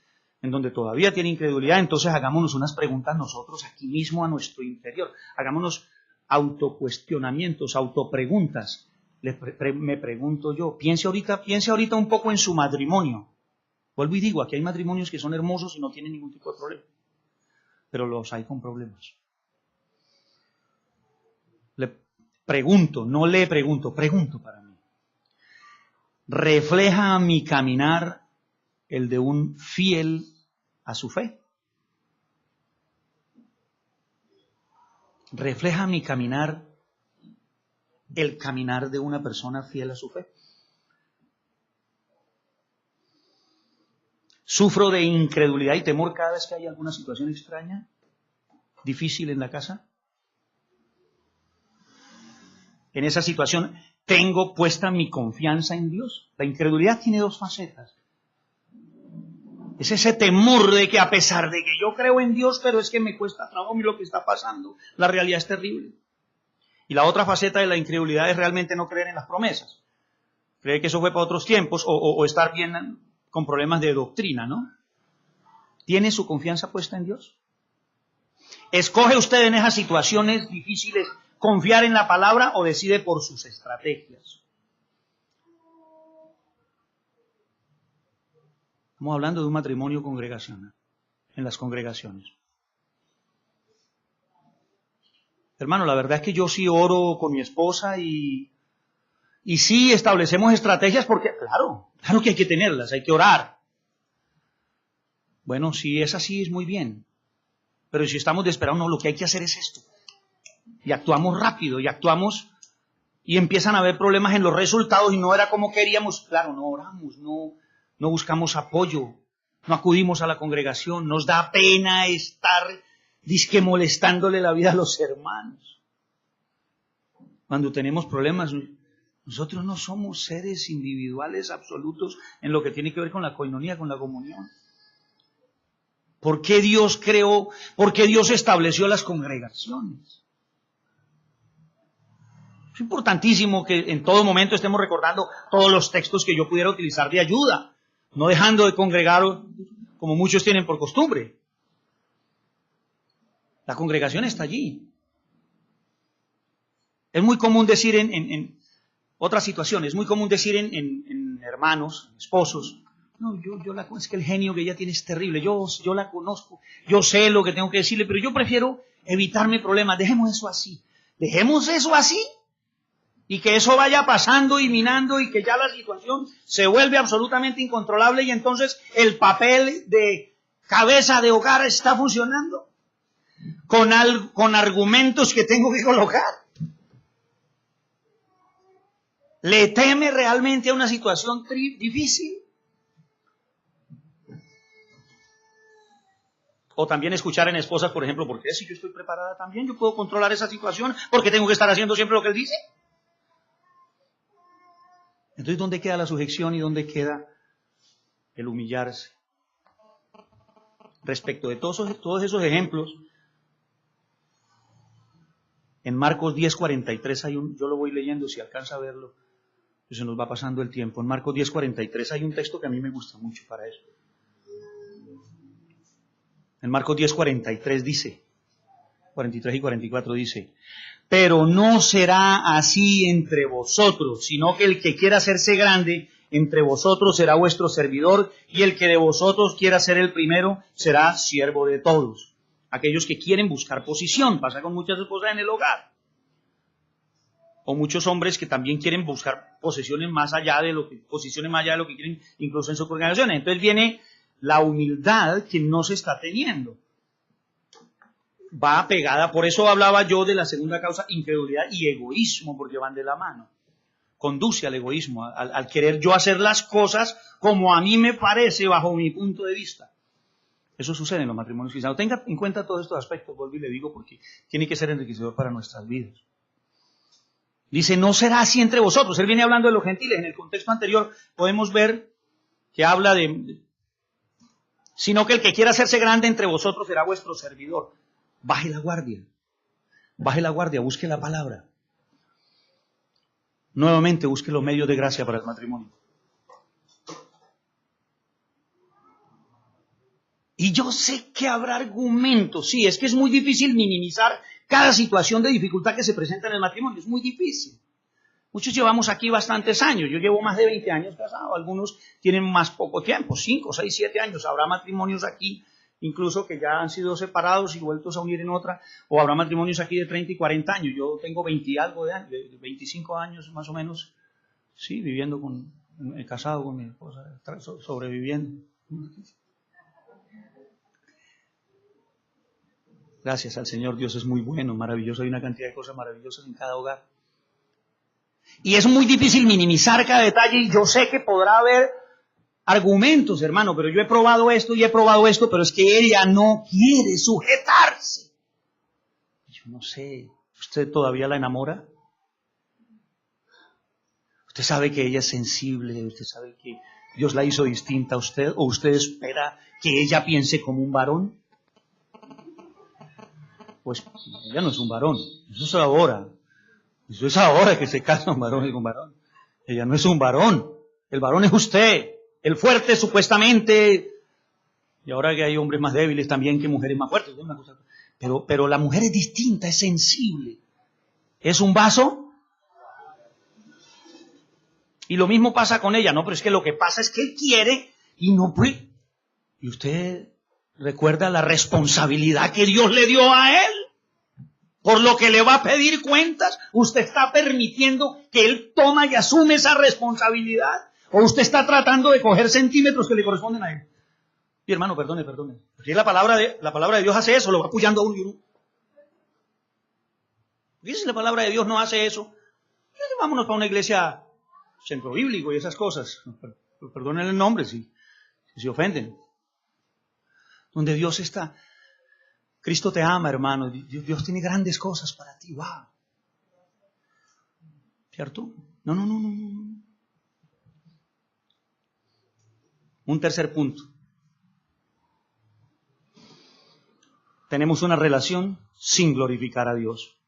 en donde todavía tiene incredulidad. Entonces hagámonos unas preguntas nosotros aquí mismo a nuestro interior. Hagámonos autocuestionamientos, autopreguntas. Me pregunto yo, piense ahorita un poco en su matrimonio. Vuelvo y digo, aquí hay matrimonios que son hermosos y no tienen ningún tipo de problema. Pero los hay con problemas. Pregunto para mí. ¿Refleja mi caminar el de un fiel a su fe? ¿Refleja mi caminar el caminar de una persona fiel a su fe? ¿Sufro de incredulidad y temor cada vez que hay alguna situación extraña, difícil en la casa? En esa situación, ¿tengo puesta mi confianza en Dios? La incredulidad tiene dos facetas. Es ese temor de que a pesar de que yo creo en Dios, pero es que me cuesta trabajo lo que está pasando. La realidad es terrible. Y la otra faceta de la incredulidad es realmente no creer en las promesas. Creer que eso fue para otros tiempos o estar bien con problemas de doctrina, ¿no? ¿Tiene su confianza puesta en Dios? ¿Escoge usted en esas situaciones difíciles confiar en la palabra o decide por sus estrategias? Estamos hablando de un matrimonio congregacional, en las congregaciones. Hermano, la verdad es que yo sí oro con mi esposa y sí establecemos estrategias porque, claro que hay que tenerlas, hay que orar. Bueno, si es así, es muy bien. Pero si estamos desesperados, no, lo que hay que hacer es esto. Y actuamos rápido, y empiezan a haber problemas en los resultados y no era como queríamos. Claro, no oramos, no buscamos apoyo, no acudimos a la congregación, nos da pena estar disque molestándole la vida a los hermanos. Cuando tenemos problemas, nosotros no somos seres individuales absolutos en lo que tiene que ver con la coinonía, con la comunión. ¿Por qué Dios creó, por qué Dios estableció las congregaciones? Es importantísimo que en todo momento estemos recordando todos los textos que yo pudiera utilizar de ayuda, no dejando de congregar como muchos tienen por costumbre. La congregación está allí. Es muy común decir en otras situaciones, es muy común decir en hermanos, esposos, no, es que el genio que ella tiene es terrible, yo la conozco, yo sé lo que tengo que decirle, pero yo prefiero evitarme problemas, dejemos eso así, y que eso vaya pasando y minando y que ya la situación se vuelve absolutamente incontrolable y entonces el papel de cabeza de hogar está funcionando con argumentos que tengo que colocar. ¿Le teme realmente a una situación difícil? O también escuchar en esposas, por ejemplo, ¿por qué si yo estoy preparada también? Yo puedo controlar esa situación, porque tengo que estar haciendo siempre lo que él dice. Entonces, ¿dónde queda la sujeción y dónde queda el humillarse? Respecto de todos esos ejemplos, en Marcos 10:43 yo lo voy leyendo, si alcanza a verlo, pues se nos va pasando el tiempo. En Marcos 10:43 hay un texto que a mí me gusta mucho para eso. En Marcos 10:43 dice, 43 y 44 dice, pero no será así entre vosotros, sino que el que quiera hacerse grande entre vosotros será vuestro servidor, y el que de vosotros quiera ser el primero será siervo de todos. Aquellos que quieren buscar posición, pasa con muchas esposas en el hogar. O muchos hombres que también quieren buscar posiciones más allá de lo que quieren, incluso en sus organizaciones. Entonces viene la humildad que no se está teniendo. Va pegada, por eso hablaba yo de la segunda causa, incredulidad y egoísmo, porque van de la mano. Conduce al egoísmo, al querer yo hacer las cosas como a mí me parece, bajo mi punto de vista. Eso sucede en los matrimonios cristianos. Tenga en cuenta todos estos aspectos, vuelvo y le digo, porque tiene que ser enriquecedor para nuestras vidas. Dice, no será así entre vosotros. Él viene hablando de los gentiles. En el contexto anterior podemos ver que habla sino que el que quiera hacerse grande entre vosotros será vuestro servidor. Baje la guardia, busque la palabra. Nuevamente busque los medios de gracia para el matrimonio. Y yo sé que habrá argumentos, sí, es que es muy difícil minimizar cada situación de dificultad que se presenta en el matrimonio, es muy difícil. Muchos llevamos aquí bastantes años, yo llevo más de 20 años casado, algunos tienen más poco tiempo, 5, 6, 7 años, habrá matrimonios aquí, incluso que ya han sido separados y vueltos a unir en otra, o habrá matrimonios aquí de 30 y 40 años, yo tengo 20 y algo de años, de 25 años más o menos, sí, casado con mi esposa, sobreviviendo. Gracias al Señor, Dios es muy bueno, maravilloso, hay una cantidad de cosas maravillosas en cada hogar. Y es muy difícil minimizar cada detalle, y yo sé que podrá haber argumentos, hermano, pero yo he probado esto y he probado esto, pero es que ella no quiere sujetarse. Yo no sé, ¿usted todavía la enamora? ¿Usted sabe que ella es sensible? ¿Usted sabe que Dios la hizo distinta a usted? ¿O usted espera que ella piense como un varón? Pues ella no es un varón, eso es ahora. Eso es ahora que se casa un varón y un varón. Ella no es un varón, el varón es usted, el fuerte supuestamente. Y ahora que hay hombres más débiles también que mujeres más fuertes. Pero la mujer es distinta, es sensible. ¿Es un vaso? Y lo mismo pasa con ella, ¿no? Pero es que lo que pasa es que él quiere y no puede. Y usted recuerda la responsabilidad que Dios le dio a él. Por lo que le va a pedir cuentas, usted está permitiendo que él toma y asume esa responsabilidad. O usted está tratando de coger centímetros que le corresponden a él. Y hermano, perdone. Porque la palabra de Dios hace eso, lo va apoyando a uno y uno. ¿Y si la palabra de Dios no hace eso? Vámonos para una iglesia centro bíblico y esas cosas. Perdonen el nombre si se ofenden. Donde Dios está. Cristo te ama, hermano. Dios tiene grandes cosas para ti. ¡Wow! ¿Cierto? No. Un tercer punto. Tenemos una relación sin glorificar a Dios.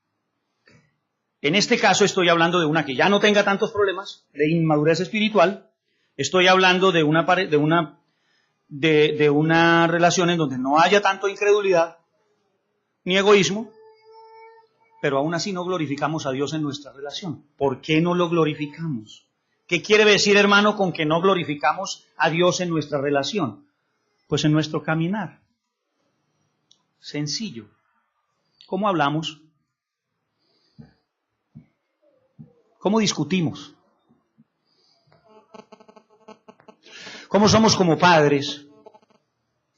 En este caso estoy hablando de una que ya no tenga tantos problemas de inmadurez espiritual. Estoy hablando de una relación en donde no haya tanto incredulidad ni egoísmo, pero aún así no glorificamos a Dios en nuestra relación. ¿Por qué no lo glorificamos? ¿Qué quiere decir, hermano, con que no glorificamos a Dios en nuestra relación? Pues en nuestro caminar. Sencillo. ¿Cómo hablamos? ¿Cómo discutimos? ¿Cómo somos como padres?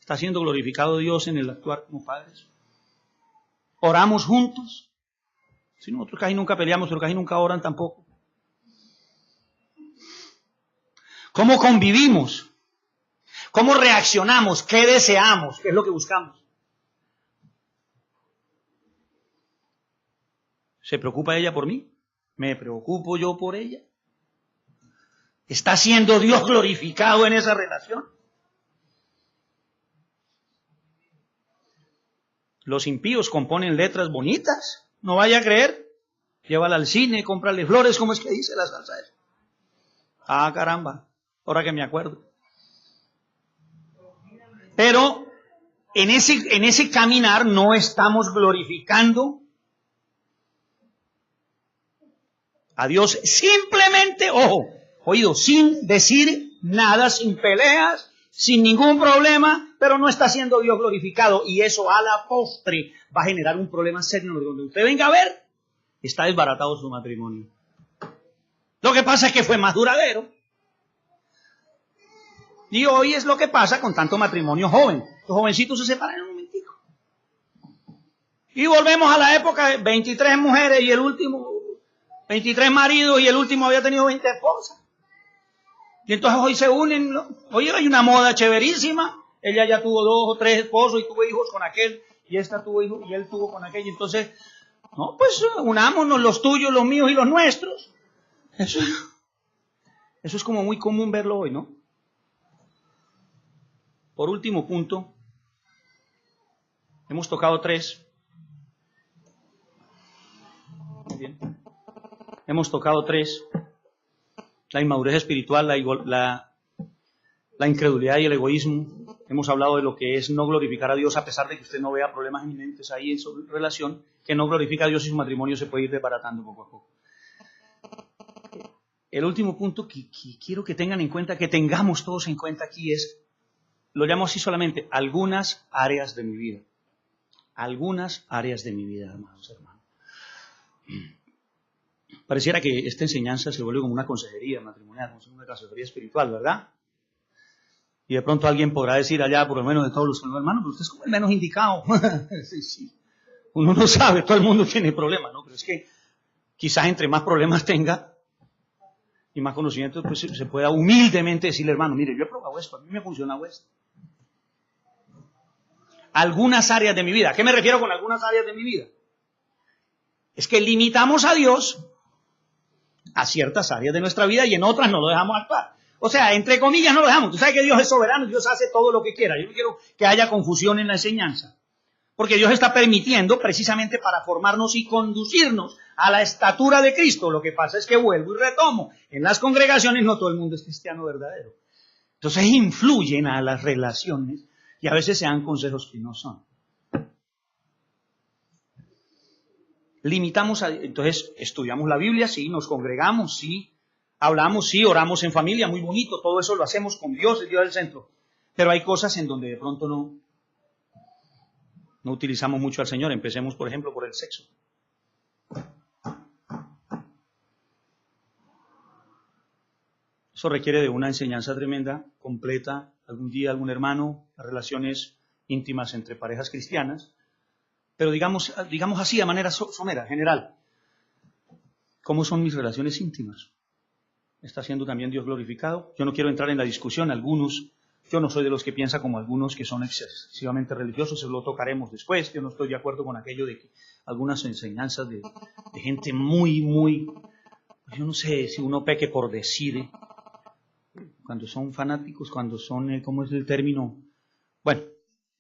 ¿Está siendo glorificado Dios en el actuar como padres? ¿Oramos juntos? Si nosotros casi nunca peleamos, pero casi nunca oran tampoco. ¿Cómo convivimos? ¿Cómo reaccionamos? ¿Qué deseamos? ¿Qué es lo que buscamos? ¿Se preocupa ella por mí? ¿Me preocupo yo por ella? ¿Está siendo Dios glorificado en esa relación? Los impíos componen letras bonitas. No vaya a creer. Llévala al cine, cómprale flores. ¿Cómo es que dice la salsa esa? Ah, caramba. Ahora que me acuerdo. Pero en ese caminar no estamos glorificando a Dios simplemente, ojo, oído, sin decir nada, sin peleas, sin ningún problema, pero no está siendo Dios glorificado, y eso a la postre va a generar un problema serio donde usted venga a ver, está desbaratado su matrimonio. Lo que pasa es que fue más duradero. Y hoy es lo que pasa con tanto matrimonio joven. Los jovencitos se separan en un momentico. Y volvemos a la época de 23 mujeres y el último, 23 maridos y el último había tenido 20 esposas. Y entonces hoy se unen, ¿no? Hoy hay una moda chéverísima. Ella ya tuvo 2 o 3 esposos y tuvo hijos con aquel, y esta tuvo hijos y él tuvo con aquel. Y entonces, no, pues unámonos, los tuyos, los míos y los nuestros. Eso es como muy común verlo hoy, ¿no? Por último punto, hemos tocado 3. Muy bien. Hemos tocado 3. La inmadurez espiritual, la incredulidad y el egoísmo. Hemos hablado de lo que es no glorificar a Dios, a pesar de que usted no vea problemas eminentes ahí en su relación, que no glorifica a Dios y su matrimonio se puede ir desbaratando poco a poco. El último punto que quiero que tengan en cuenta, que tengamos todos en cuenta aquí es, lo llamo así solamente, algunas áreas de mi vida. Algunas áreas de mi vida, hermanos. Pareciera que esta enseñanza se vuelve como una consejería matrimonial, como una consejería espiritual, ¿verdad? Y de pronto alguien podrá decir allá, por lo menos de todos los hermanos, pero usted es como el menos indicado. Sí. Uno no sabe, todo el mundo tiene problemas, ¿no? Pero es que quizás entre más problemas tenga y más conocimiento, pues se pueda humildemente decirle, hermano, mire, yo he probado esto, a mí me ha funcionado esto. Algunas áreas de mi vida. ¿A qué me refiero con algunas áreas de mi vida? Es que limitamos a Dios a ciertas áreas de nuestra vida y en otras no lo dejamos actuar. O sea, entre comillas no lo dejamos. Tú sabes que Dios es soberano, Dios hace todo lo que quiera. Yo no quiero que haya confusión en la enseñanza. Porque Dios está permitiendo precisamente para formarnos y conducirnos a la estatura de Cristo. Lo que pasa es que vuelvo y retomo. En las congregaciones no todo el mundo es cristiano verdadero. Entonces influyen a las relaciones y a veces se dan consejos que no son. Entonces estudiamos la Biblia, sí, nos congregamos, sí, hablamos, sí, oramos en familia, muy bonito, todo eso lo hacemos con Dios, el Dios del centro. Pero hay cosas en donde de pronto no utilizamos mucho al Señor. Empecemos, por ejemplo, por el sexo. Eso requiere de una enseñanza tremenda, completa, algún día algún hermano, las relaciones íntimas entre parejas cristianas. Pero digamos así, de manera somera, general. ¿Cómo son mis relaciones íntimas? ¿Está siendo también Dios glorificado? Yo no quiero entrar en la discusión. Yo no soy de los que piensa como algunos que son excesivamente religiosos, eso lo tocaremos después. Yo no estoy de acuerdo con aquello de que algunas enseñanzas de gente muy, yo no sé si uno peque por decir, cuando son fanáticos, cuando son, ¿cómo es el término? Bueno,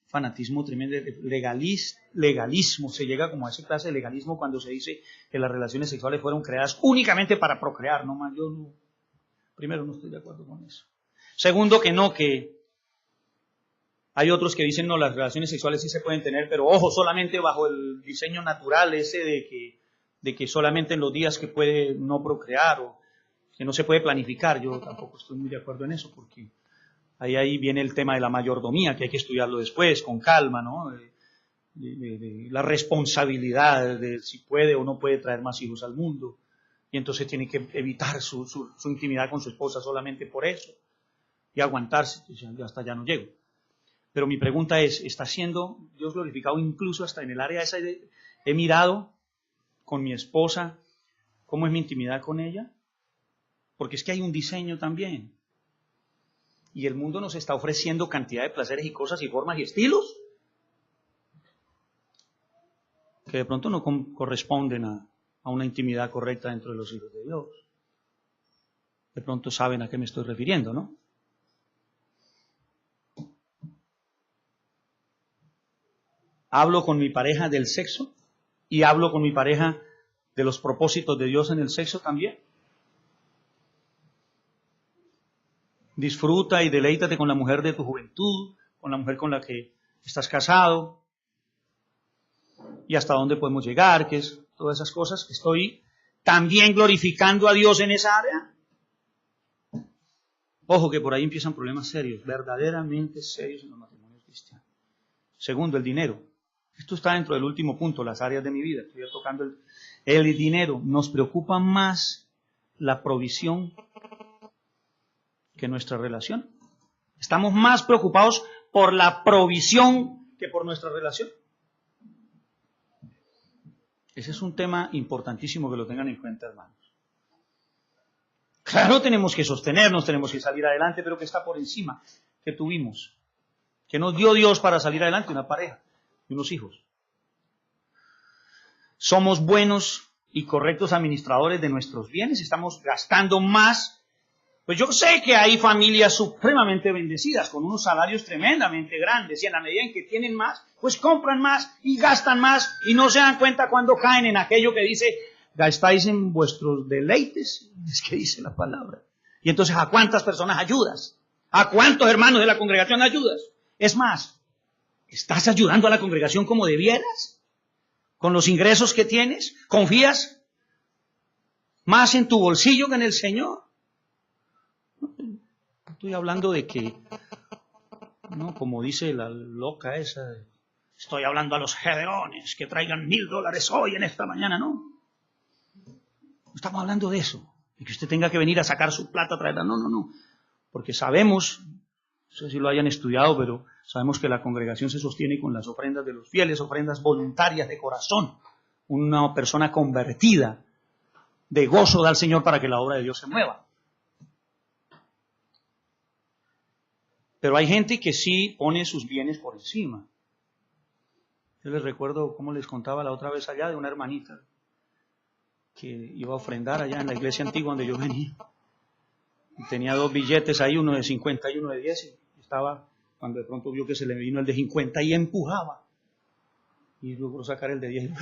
fanatismo tremendo, legalismo, se llega como a esa clase de legalismo cuando se dice que las relaciones sexuales fueron creadas únicamente para procrear, no más. Primero no estoy de acuerdo con eso. Segundo, que hay otros que dicen no, las relaciones sexuales sí se pueden tener, pero ojo, solamente bajo el diseño natural ese de que solamente en los días que puede no procrear o que no se puede planificar. Yo tampoco estoy muy de acuerdo en eso, porque ahí viene el tema de la mayordomía, que hay que estudiarlo después, con calma, ¿no? De la responsabilidad de si puede o no puede traer más hijos al mundo. Y entonces tiene que evitar su intimidad con su esposa solamente por eso. Y aguantarse, hasta allá no llego. Pero mi pregunta es, ¿está siendo Dios glorificado incluso hasta en el área esa? He mirado con mi esposa cómo es mi intimidad con ella. Porque es que hay un diseño también. Y el mundo nos está ofreciendo cantidad de placeres y cosas y formas y estilos que de pronto no corresponden a una intimidad correcta dentro de los hijos de Dios. De pronto saben a qué me estoy refiriendo, ¿no? Hablo con mi pareja del sexo y hablo con mi pareja de los propósitos de Dios en el sexo también. Disfruta y deleítate con la mujer de tu juventud, con la mujer con la que estás casado, y hasta dónde podemos llegar, que es todas esas cosas. Estoy también glorificando a Dios en esa área. Ojo que por ahí empiezan problemas serios, verdaderamente serios en los matrimonios cristianos. Segundo, el dinero. Esto está dentro del último punto, las áreas de mi vida. Estoy tocando el dinero. Nos preocupa más la provisión que nuestra relación. Estamos más preocupados por la provisión que por nuestra relación. Ese es un tema importantísimo que lo tengan en cuenta, hermanos. Claro, tenemos que sostenernos, tenemos que salir adelante, pero ¿qué está por encima? ¿Qué tuvimos? ¿Qué nos dio Dios para salir adelante? Una pareja y unos hijos. Somos buenos y correctos administradores de nuestros bienes, estamos gastando más. Pues yo sé que hay familias supremamente bendecidas, con unos salarios tremendamente grandes, y en la medida en que tienen más, pues compran más y gastan más, y no se dan cuenta cuando caen en aquello que dice, gastáis en vuestros deleites, es que dice la palabra. Y entonces, ¿a cuántas personas ayudas? ¿A cuántos hermanos de la congregación ayudas? Es más, ¿estás ayudando a la congregación como debieras? ¿Con los ingresos que tienes? ¿Confías más en tu bolsillo que en el Señor? Estoy hablando de que, no, como dice la loca esa, estoy hablando a los Gedeones que traigan $1,000 hoy en esta mañana, no. No estamos hablando de eso, de que usted tenga que venir a sacar su plata, traerla, no. Porque sabemos, no sé si lo hayan estudiado, pero sabemos que la congregación se sostiene con las ofrendas de los fieles, ofrendas voluntarias de corazón. Una persona convertida de gozo da al Señor para que la obra de Dios se mueva. Pero hay gente que sí pone sus bienes por encima. Yo les recuerdo, como les contaba la otra vez allá, de una hermanita que iba a ofrendar allá en la iglesia antigua donde yo venía. Y tenía 2 billetes ahí, uno de 50 y uno de 10. Y estaba, cuando de pronto vio que se le vino el de 50 y empujaba. Y logró sacar el de 10.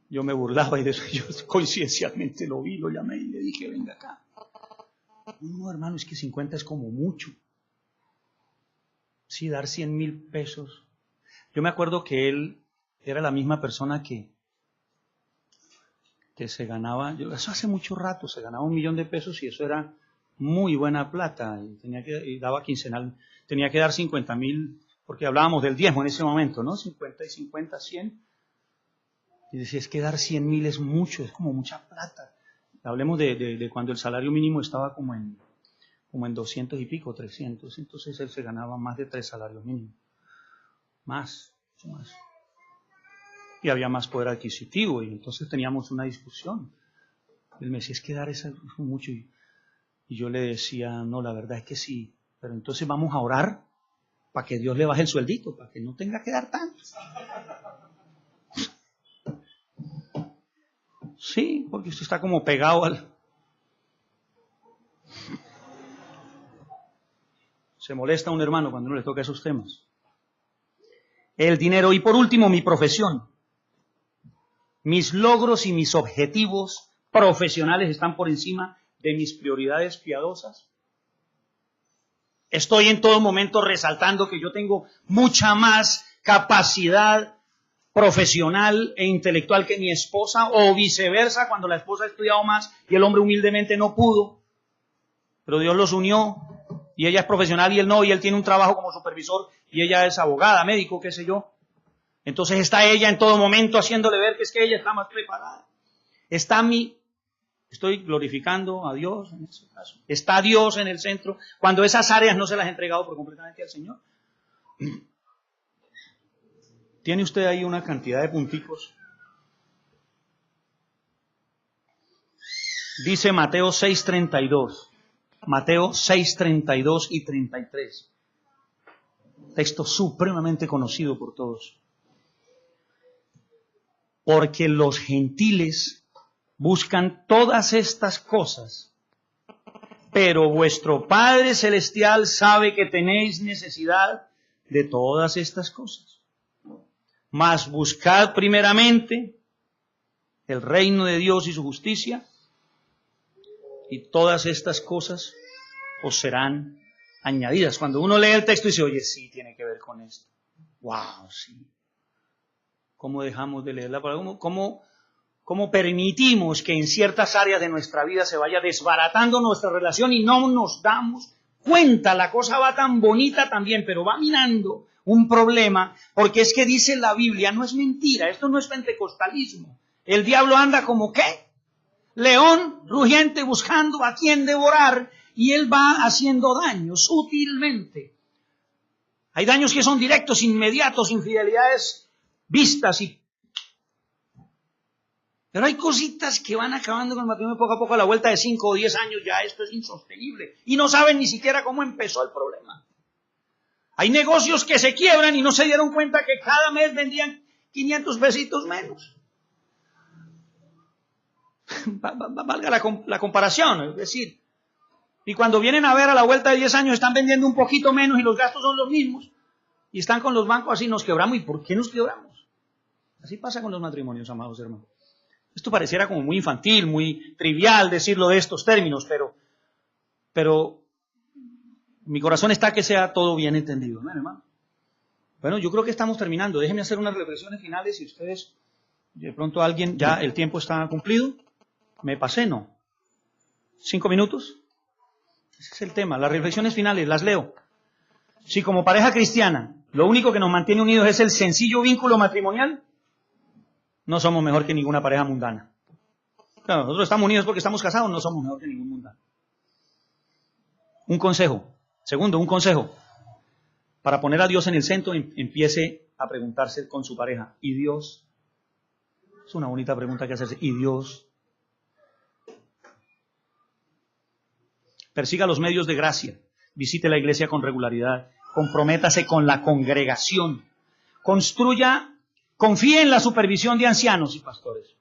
Yo me burlaba y de eso yo coincidencialmente lo vi, lo llamé y le dije, venga acá. No, hermano, es que 50 es como mucho. Sí, dar 100,000 pesos. Yo me acuerdo que él era la misma persona que se ganaba, eso hace mucho rato, se ganaba 1,000,000 de pesos y eso era muy buena plata. Y daba quincenal, tenía que dar 50,000, porque hablábamos del diezmo en ese momento, ¿no? 50 y 50, 100. Y decía, es que dar 100,000 es mucho, es como mucha plata. Hablemos de cuando el salario mínimo estaba como en 200 y pico, 300. Entonces él se ganaba más de 3 salarios mínimos. Más, mucho más. Y había más poder adquisitivo. Y entonces teníamos una discusión. Él me decía, es que dar eso es mucho. Y yo le decía, no, la verdad es que sí. Pero entonces vamos a orar para que Dios le baje el sueldito, para que no tenga que dar tanto. Sí, porque usted está como pegado al... Se molesta a un hermano cuando uno le toca esos temas. El dinero. Y por último, mi profesión. Mis logros y mis objetivos profesionales están por encima de mis prioridades piadosas. Estoy en todo momento resaltando que yo tengo mucha más capacidad profesional e intelectual que mi esposa, o viceversa, cuando la esposa ha estudiado más y el hombre humildemente no pudo, pero Dios los unió y ella es profesional y él no, y él tiene un trabajo como supervisor y ella es abogada, médico, qué sé yo. Entonces está ella en todo momento haciéndole ver que es que ella está más preparada. Estoy glorificando a Dios en ese caso. Está Dios en el centro cuando esas áreas no se las he entregado por completamente al Señor. Tiene usted ahí una cantidad de punticos. Dice Mateo 6:32. Mateo 6, 32 y 33. Texto supremamente conocido por todos. Porque los gentiles buscan todas estas cosas, pero vuestro Padre Celestial sabe que tenéis necesidad de todas estas cosas. Mas buscad primeramente el reino de Dios y su justicia, y todas estas cosas os serán añadidas. Cuando uno lee el texto y dice, oye, sí, tiene que ver con esto. ¡Wow! Sí. ¿Cómo dejamos de leer la palabra? ¿Cómo permitimos que en ciertas áreas de nuestra vida se vaya desbaratando nuestra relación y no nos damos cuenta? La cosa va tan bonita también, pero va minando un problema, porque es que dice la Biblia, no es mentira, esto no es pentecostalismo. El diablo anda como ¿qué? León rugiente buscando a quien devorar, y él va haciendo daño sutilmente. Hay daños que son directos, inmediatos, infidelidades vistas, pero hay cositas que van acabando con el matrimonio poco a poco. A la vuelta de 5 o 10 años ya esto es insostenible y no saben ni siquiera cómo empezó el problema. Hay negocios que se quiebran y no se dieron cuenta que cada mes vendían 500 pesitos menos. Valga la comparación, es decir, y cuando vienen a ver a la vuelta de 10 años están vendiendo un poquito menos y los gastos son los mismos y están con los bancos así, nos quebramos. ¿Y por qué nos quebramos? Así pasa con los matrimonios, amados hermanos. Esto pareciera como muy infantil, muy trivial decirlo de estos términos, pero mi corazón está que sea todo bien entendido, ¿no, hermano? Bueno, yo creo que estamos terminando. Déjenme hacer unas reflexiones finales y ustedes, de pronto alguien, ya el tiempo está cumplido. Me pasé, ¿no? 5 minutos. Ese es el tema. Las reflexiones finales, las leo. Si como pareja cristiana lo único que nos mantiene unidos es el sencillo vínculo matrimonial, no somos mejor que ninguna pareja mundana. Claro, nosotros estamos unidos porque estamos casados, no somos mejor que ningún mundano. Un consejo. Segundo, un consejo. Para poner a Dios en el centro, empiece a preguntarse con su pareja. ¿Y Dios? Es una bonita pregunta que hacerse. ¿Y Dios? Persiga los medios de gracia. Visite la iglesia con regularidad. Comprométase con la congregación. Confíe en la supervisión de ancianos y pastores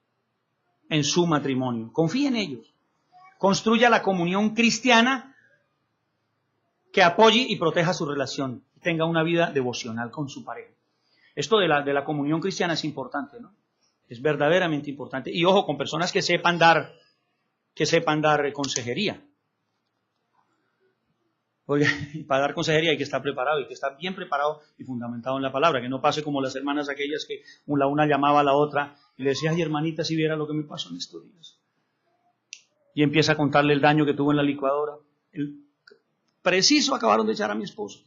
en su matrimonio. Confíe en ellos. Construya la comunión cristiana que apoye y proteja su relación. Tenga una vida devocional con su pareja. Esto de la comunión cristiana es importante, ¿no? Es verdaderamente importante. Y ojo, con personas que sepan dar consejería. Oye, para dar consejería hay que estar preparado, hay que estar bien preparado y fundamentado en la palabra, que no pase como las hermanas aquellas que la una llamaba a la otra y le decía, ay hermanita, si viera lo que me pasó en estos días. Y empieza a contarle el daño que tuvo en la licuadora. Preciso acabaron de echar a mi esposo.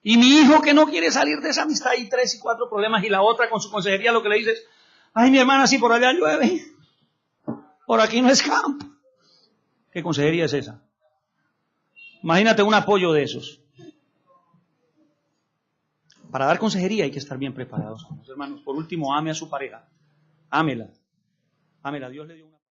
Y mi hijo que no quiere salir de esa amistad y 3 y 4 problemas, y la otra con su consejería lo que le dice es, ay mi hermana, si por allá llueve, por aquí no es campo. ¿Qué consejería es esa? Imagínate un apoyo de esos. Para dar consejería hay que estar bien preparados, hermanos. Por último, ame a su pareja. Ámela. Ámela. Dios le dio una